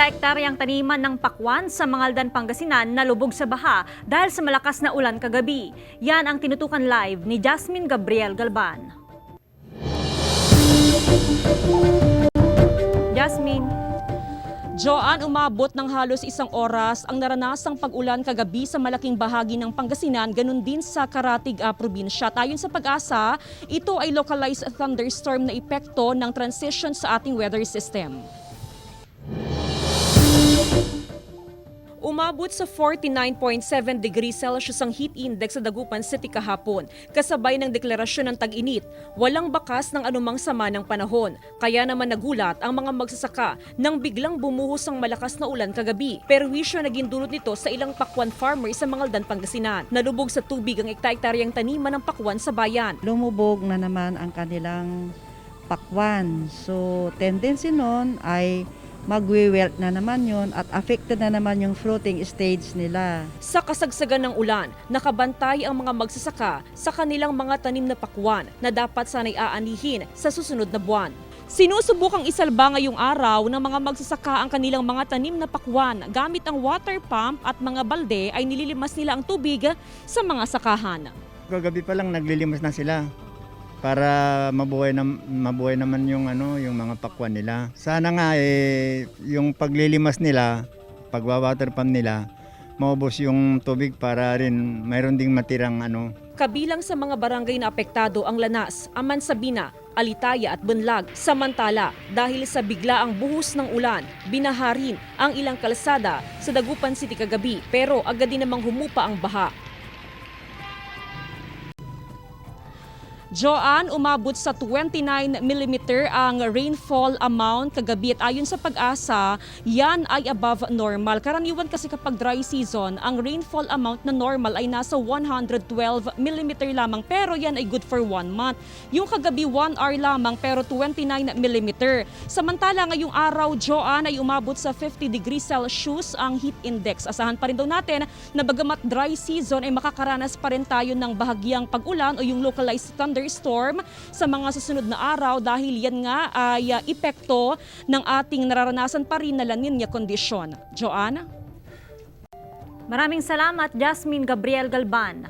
hektaryang taniman ng pakwan sa Mangaldan, Pangasinan nalubog sa baha dahil sa malakas na ulan kagabi. Yan ang tinutukan live ni Jasmine Gabriel Galban. Jasmine. Joanne, umabot ng halos 1 oras ang naranasang pag-ulan kagabi sa malaking bahagi ng Pangasinan, ganun din sa Karatig probinsya. Ayon sa Pag-asa, ito ay localized thunderstorm na epekto ng transition sa ating weather system. Umabot sa 49.7 degrees Celsius ang heat index sa Dagupan City kahapon, kasabay ng deklarasyon ng tag-init. Walang bakas ng anumang sama ng panahon. Kaya naman nagulat ang mga magsasaka nang biglang bumuhos ang malakas na ulan kagabi. Perwisyo naging dulot nito sa ilang pakwan farmers sa Mangaldan, Pangasinan. Nalubog sa tubig ang hektaryang taniman ng pakwan sa bayan. Lumubog na naman ang kanilang pakwan. So, tendency nun ay magwi-wilt na naman yun at affected na naman yung fruiting stage nila. Sa kasagsagan ng ulan, nakabantay ang mga magsasaka sa kanilang mga tanim na pakwan na dapat sanay aanihin sa susunod na buwan. Sinusubukang isalba ngayong araw ng mga magsasaka ang kanilang mga tanim na pakwan. Gamit ang water pump at mga balde ay nililimas nila ang tubig sa mga sakahan. Kagabi pa lang naglilimas na sila para mabuhay naman yung yung mga pakwan nila. Sana nga yung paglilimas nila, pagwa-water pump nila, maubos yung tubig para rin mayroon ding matirang Kabilang sa mga barangay na apektado ang Lanas, Amansabina, Alitaya at Bunlag. Samantala, dahil sa biglaang buhos ng ulan, binaharin ang ilang kalsada sa Dagupan City kagabi, pero agad din namang humupa ang baha. Joanne, umabot sa 29 mm ang rainfall amount kagabi at ayon sa Pag-asa, yan ay above normal. Karaniwan kasi kapag dry season, ang rainfall amount na normal ay nasa 112 mm lamang pero yan ay good for 1 month. Yung kagabi 1 hour lamang pero 29 mm. Samantala ngayong araw, Joanne, ay umabot sa 50 degrees Celsius ang heat index. Asahan pa rin daw natin na bagamat dry season ay makakaranas pa rin tayo ng bahagyang pag-ulan o yung localized thunderstorm sa mga susunod na araw dahil yan nga ay epekto ng ating nararanasan pa rin na La Niña kondisyon. Joanne? Maraming salamat, Jasmine Gabriel Galban.